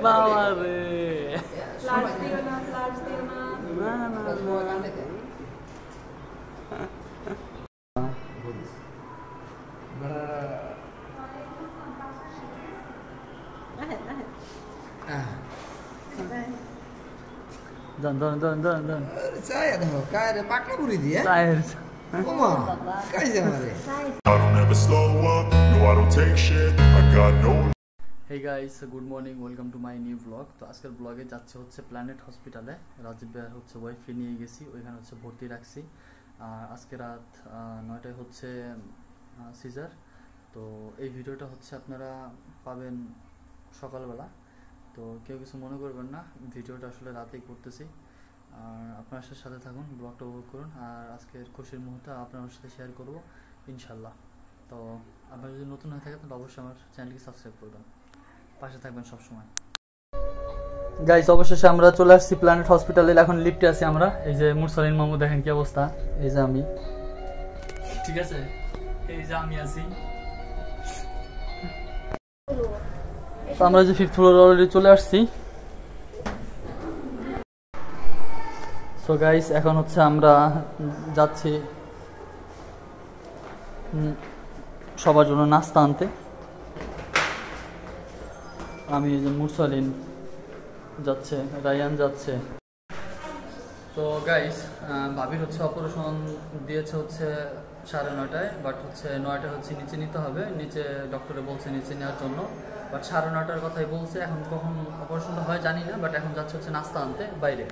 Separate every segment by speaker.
Speaker 1: বাবা রে Hey guys, good morning, welcome to my new vlog. তো আজকের ব্লগে যাচ্ছে হচ্ছে প্ল্যানেট হসপিটালে। রাজীব ভাইয়ের হচ্ছে ওয়াইফকে নিয়ে গেছি, ওইখানে হচ্ছে ভর্তি রাখছি। আর আজকে রাত 9টায় হচ্ছে সিজার। তো এই ভিডিওটা হচ্ছে আপনারা পাবেন সকালবেলা। তো কেউ কিছু মনে করবেন না, ভিডিওটা আসলে রাতেই করতেছি। আর আপনার সাথে থাকুন, ব্লগটা উপভোগ করুন। আর আজকের খুশির মুহূর্ত আপনার সাথে শেয়ার করব ইনশাল্লাহ। তো আপনারা যদি নতুন হয়ে থাকে তাহলে অবশ্যই আমার চ্যানেলকে সাবস্ক্রাইব করবেন, পাশে থাকবেন সবসময়। গাইস, অবশেষে আমরা চলে আসছি প্ল্যানেট হসপিটালে। এখন লিফটে আছি আমরা। এই যে মুরসালিন মামু, দেখেন কি অবস্থা। এই যে আমি, ঠিক আছে, এই যে আমি আছি। তো আমরা যে 5th ফ্লোরে অলরেডি চলে আসছি। সো গাইস, এখন হচ্ছে আমরা যাচ্ছি সবার জন্য নাস্তা আনতে। আমি এই যে মুরসালিন যাচ্ছে, রায়ান যাচ্ছে। তো গাইস, ভাবির হচ্ছে অপারেশন দিয়েছে হচ্ছে 9:30, বাট হচ্ছে 9টা হচ্ছে নিচে নিতে হবে। নিচে ডক্টরে বলছে নিচে নেওয়ার জন্য, বাট 9:30টার কথাই বলছে। এখন কখন অপারেশনটা হয় জানি না, বাট এখন যাচ্ছে হচ্ছে নাস্তা আনতে বাইরে।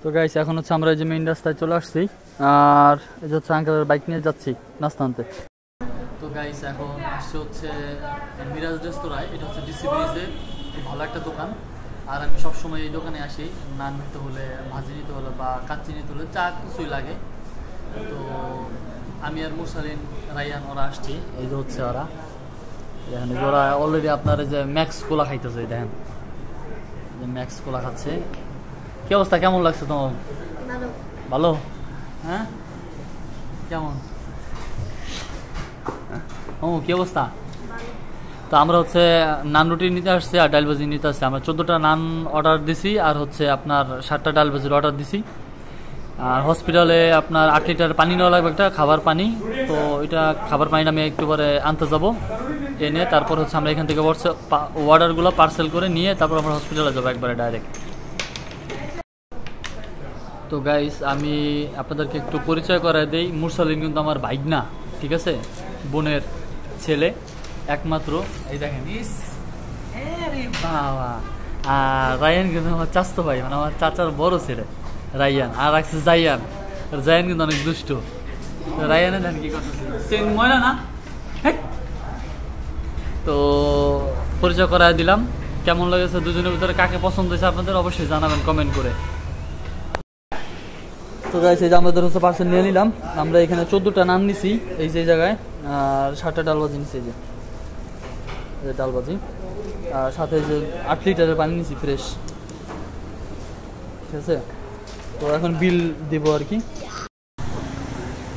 Speaker 1: তো গাইস, এখন হচ্ছে আমরা এই যে মেইন রাস্তায় চলে আসছি। আর এই যে হচ্ছে আঙ্কেলের বাইক নিয়ে যাচ্ছি নাস্তা আনতে। তো গাইস, এখন আসছে হচ্ছে মিরাজ রেস্তোরাঁয়। এটা হচ্ছে ডিসি ব্রিজে ভালো একটা দোকান। আর আমি সবসময় এই দোকানে আসি, নান নিতে হলে, ভাজি নিতে হলে বা কাচ্চি নিতে হলে, চা কিছুই লাগে। তো আমি আর মুরসালিন, রায়ান ওরা আসছি। এই যে হচ্ছে ওরা, দেখেন ওরা অলরেডি আপনার যে ম্যাক্স কোলা খাইতেছে। দেখেন ম্যাক্স কোলা খাচ্ছে। কি অবস্থা, কেমন লাগছে তোমার? ভালো? হ্যাঁ, কেমন? ও, কি অবস্থা? তো আমরা হচ্ছে নান রুটি নিতে আসছি আর ডাল ভাজি নিতে আসছি। আমরা 14টা নান অর্ডার দিছি আর হচ্ছে আপনার 7টা ডাল ভাজির অর্ডার দিছি। আর হসপিটালে আপনার 8 লিটার পানি নেওয়া লাগবে, একটা খাবার পানি। তো এটা খাবার পানিটা আমি একটু পরে আনতে যাবো, এনে তারপর হচ্ছে আমরা এখান থেকে অর্ডারগুলো পার্সেল করে নিয়ে তারপর আমরা হসপিটালে যাবো একবারে ডাইরেক্ট। তো গাইস, আমি আপনাদেরকে একটু পরিচয় করায় দেই। মুরসালিন কিন্তু আমার ভাইগনা, ঠিক আছে, বোনের ছেলে একমাত্র। এই দেখেন, বাবা। আর রায়ান কিন্তু আমার চাচতো ভাই, মানে আমার চাচার বড় ছেলে রায়ান। আর রাখছে জায়ান। জায়ান কিন্তু অনেক দুষ্ট। রায়ানে দেখেন কি করতেছে, ময়না না। তো পরিচয় করায় দিলাম। কেমন লেগেছে দুজনের ভিতরে, কাকে পছন্দ হয়েছে আপনাদের অবশ্যই জানাবেন কমেন্ট করে। তো গাইস, এই যে আমাদের হচ্ছে পার্সেল নিয়ে নিলাম। আমরা এখানে 14টা নান নিছি এই যে জায়গায়, আর 7টা ডাল ভাজি নিছি। এই যে ডাল ভাজি, আর সাথে যে 8 লিটারের পানি নিছি ফ্রেশ, ঠিক আছে। তো এখন বিল দিব আর কি।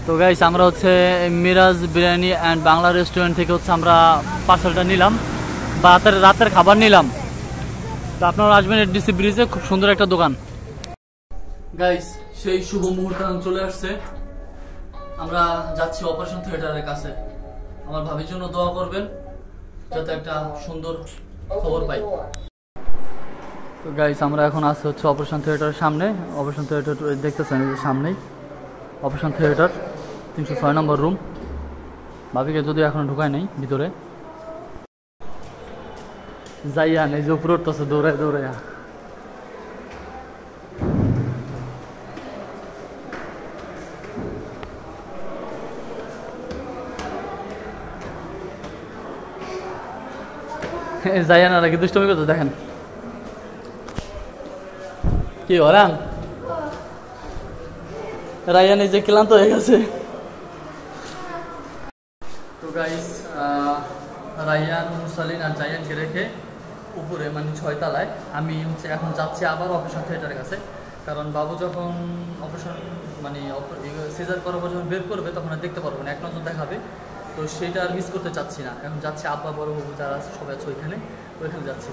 Speaker 1: তো গাইস, আমরা হচ্ছে মিরাজ বিরিয়ানি অ্যান্ড বাংলা রেস্টুরেন্ট থেকে হচ্ছে আমরা পার্সেলটা নিলাম, বা রাতের খাবার নিলাম। তো আপনারা আসবেন ডিসি ব্রিজে, খুব সুন্দর একটা দোকান। গাইস, সেই শুভ মুহূর্ত চলে আসছে। আমরা যাচ্ছি অপারেশন থিয়েটারের কাছে। আমার ভাবির জন্য দোয়া করবেন যাতে একটা সুন্দর খবর পাই। তো গাইস, আমরা এখন আসছি হচ্ছে অপারেশন থিয়েটারের সামনে। অপারেশন থিয়েটার দেখতেছেন, এই যে সামনেই অপারেশন থিয়েটার, 306 নম্বর রুম। ভাবিকে যদিও এখনো ঢুকায় নেই ভিতরে। যাইয়া এই যে উপরে উঠতেছে দৌড়ায় দৌড়াইয়া। যাইয়া না নাকি দুষ্টমি করতে, দেখেন কি হরান। রায়ান এই যে ক্লান্ত হয়ে গেছে। তো গাইস, রায়ান, মুরসালিন আর জায়ানকে রেখে উপরে মানে 6 তলায় আমি হচ্ছে এখন যাচ্ছি আবার অপারেশন থিয়েটারের কাছে। কারণ বাবু যখন অপারেশন মানে সিজার করার পর যখন বের করবে তখন আর দেখতে পারবো না, এক নজর দেখাবে। তো সেটা আর মিস করতে চাচ্ছি না। এখন যাচ্ছি আব্বা বড় বাবু যারা আছে সবাই আছে ওইখানে যাচ্ছি।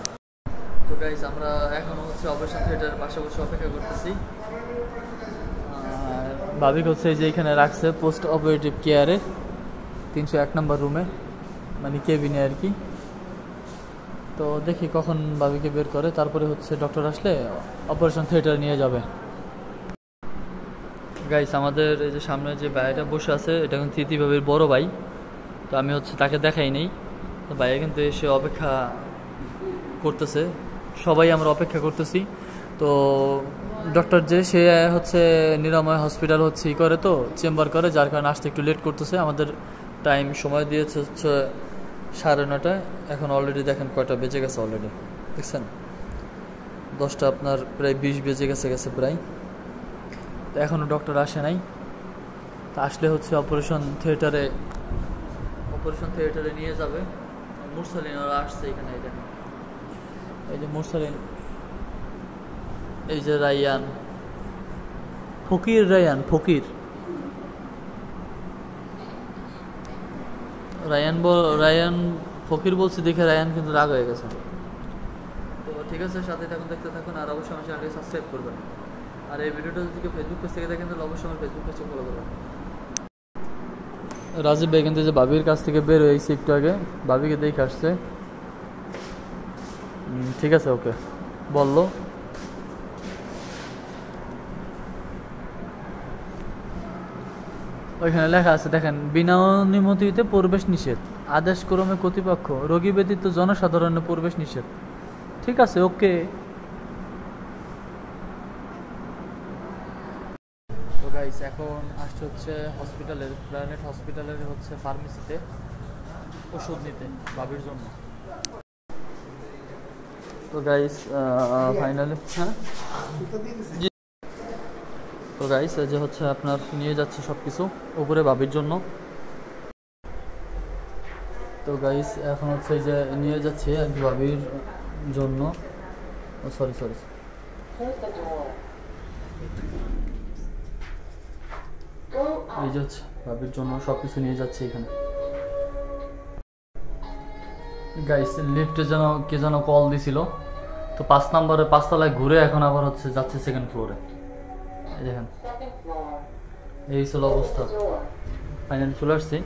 Speaker 1: তো গাইস আমরা এখন হচ্ছে অপারেশন থিয়েটারের পাশে বসে অপেক্ষা করতেছি। আর ভাবিক হচ্ছে যে এখানে রাখছে পোস্ট অপারেটিভ কেয়ারে 301 নম্বর রুমে, মানে কেবিনে আর কি। তো দেখি কখন ভাবিকে বের করে, তারপরে হচ্ছে ডক্টর আসলে অপারেশন থিয়েটার নিয়ে যাবে। গাইস আমাদের এই যে সামনে যে ভাইটা বসে আছে এটা কিন্তু তিথি ভাবির বড় ভাই। তো আমি হচ্ছে তাকে দেখাই নেই, তো ভাইয়া কিন্তু এসে অপেক্ষা করতেছে, সবাই আমরা অপেক্ষা করতেছি। তো ডক্টর যে সে হচ্ছে নিরাময় হসপিটাল হচ্ছে ই করে, তো চেম্বার করে, যার কারণে আসতে একটু লেট করতেছে। আমাদের টাইম সময় দিয়েছে হচ্ছে 9:30, এখন অলরেডি দেখেন কয়টা বেজে গেছে, অলরেডি দেখছেন 10টা আপনার প্রায় 20 বেজে গেছে প্রায়। তো এখনও ডক্টর আসে নাই। তা আসলে হচ্ছে অপারেশন থিয়েটারে নিয়ে যাবে। মুরসালিন ওরা আসছে এখানে, এই যে মুরসালিন, এই যে রায়ান ফকির রায়ান ফকির বলছি দেখে রায়ান কিন্তু রাগ হয়ে গেছে। তো ঠিক আছে, সাথে থাকুন, দেখতে থাকুন, আর অবশ্যই আমার চ্যানেলটি সাবস্ক্রাইব করবেন। আর এই ভিডিওটা যদি ফেসবুক পেজ থেকে দেখেন তাহলে অবশ্যই আমার ফেসবুক পেজটা ফলো করবেন। রাজীব ভাই কিন্তু যে ভাবির কাছ থেকে বের হয়েছে একটু আগে, ভাবিকে দেখে আসছে। ঠিক আছে, ওকে বললো। ওইখানে লেখা আছে দেখেন, বিনা অনুমতিতে প্রবেশ নিষেধ, আদেশক্রমে কর্তৃপক্ষ, রোগী ব্যতীত জনসাধারণের প্রবেশ নিষেধ। ঠিক আছে, ওকে। তো গাইস এখন আসছে হচ্ছে হসপিটালের, প্ল্যানেট হসপিটালের হচ্ছে ফার্মেসিতে ওষুধ নিতে ভাবির জন্য। তো গাইস ফাইনালি তো গাইস এই যে হচ্ছে আপনার নিয়ে যাচ্ছে সবকিছু উপরে ভাবির জন্য। তো গাইস এখন হচ্ছে যে নিয়ে যাচ্ছে ভাবির জন্য, সরি এই যে হচ্ছে ভাবির জন্য সবকিছু নিয়ে যাচ্ছে এখানে। গাইস লিফটে কে যেন কল দিছিল, তো 5 নম্বরে 5 তলায় ঘুরে এখন আবার হচ্ছে যাচ্ছে 2nd ফ্লোরে। এই দেখেন এই ছিল অবস্থা। ফাইনালি চলে আসছি।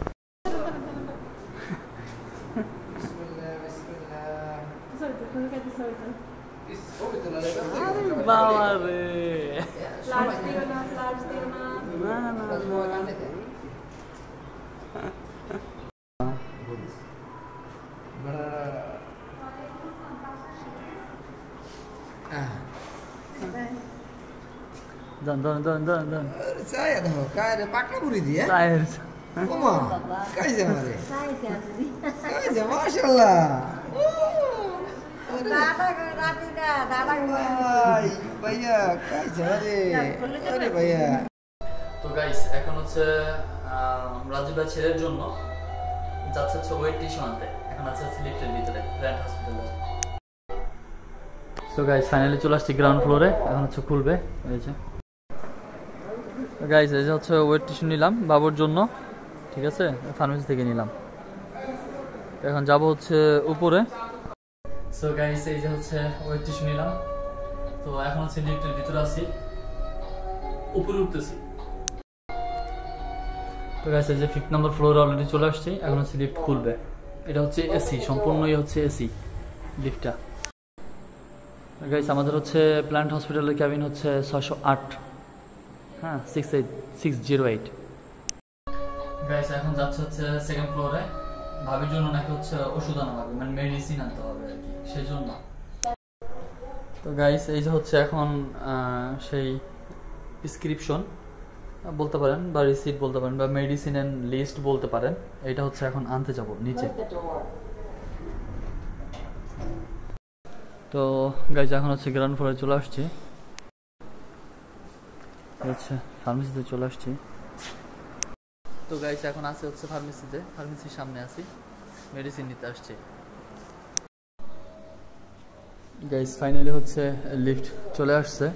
Speaker 1: বাবা রে Dan.
Speaker 2: Saya tahu, kaya pakai buri dia.
Speaker 1: Saya.
Speaker 2: Oma, kaya jamare. Kaya masyaallah. Dada. Bhaiya, kaya jamare. Aরে ভাইয়া।
Speaker 1: তো গাইস এখন হচ্ছে রাজীব ভাই ছেলের জন্য যাচ্ছে হচ্ছে ওয়েট টিস্যু আনতে, এখন আছে লিফটের ভিতরে প্ল্যান্ট হসপিটালে। সো গাইস ফাইনালি চলে আসছি গ্রাউন্ড ফ্লোরে, এখন হচ্ছে খুলবে। এই যে গাইস এই যে হচ্ছে ওয়েট টিস্যু নিলাম বাবুর জন্য, ঠিক আছে, ফার্মেসি থেকে নিলাম। এখন যাব হচ্ছে উপরে। সো গাইস এই যে হচ্ছে ওয়েট টিস্যু নিলাম, তো এখন হচ্ছে লিফটের ভিতরে আছি, উপরে উঠতেছি। তো গাইস এই যে 5th নম্বর ফ্লোরে অলরেডি চলে আসছি, এখন হচ্ছে লিফট খুলবে। এটা হচ্ছে এসি, সম্পূর্ণই হচ্ছে এসি লিফটটা। গাইস আমাদের হচ্ছে প্ল্যান্ট হসপিটালের ক্যাবিন হচ্ছে 608, হ্যাঁ 608। গাইস এখন যাচ্ছে হচ্ছে 2nd ফ্লোরে, ভাবির জন্য নাকি হচ্ছে ওষুধ আনা লাগবে, মানে মেডিসিন আনতে হবে আর কি, সেই জন্য। তো গাইস এই যে হচ্ছে এখন সেই প্রেসক্রিপশন বলতে পারেন বা রিসিট বলতে পারেন বা মেডিসিনের লিস্ট বলতে পারেন, এটা হচ্ছে এখন আনতে যাব নিচে। তো গাইস এখন হচ্ছে গ্রাউন্ড ফ্লোরে চলে আসছি, আচ্ছা ফার্মেসিতে চলে আসছি। তো গাইস এখন আছে হচ্ছে ফার্মেসিতে, ফার্মেসির সামনে আছি, মেডিসিন নিতে আসছি। গাইস ফাইনালি হচ্ছে লিফট চলে আসছে,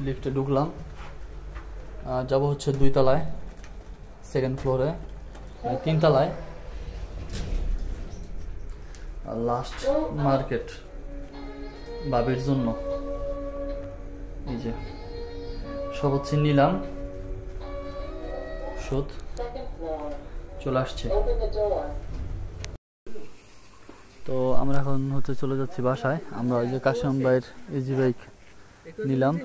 Speaker 1: লিফটে ঢুকলাম, যাব হচ্ছে 2 তলায় 2nd ফ্লোরে। তিনতলায় লাস্ট মার্কেট বাবির জন্য। এই যে সব হচ্ছে নিলাম, ওষুধ চলে আসছে। তো আমরা এখন হচ্ছে চলে যাচ্ছি বাসায়। আমরা ওই যে কাশিম ভাইয়ের ইজি বাইক নিলাম।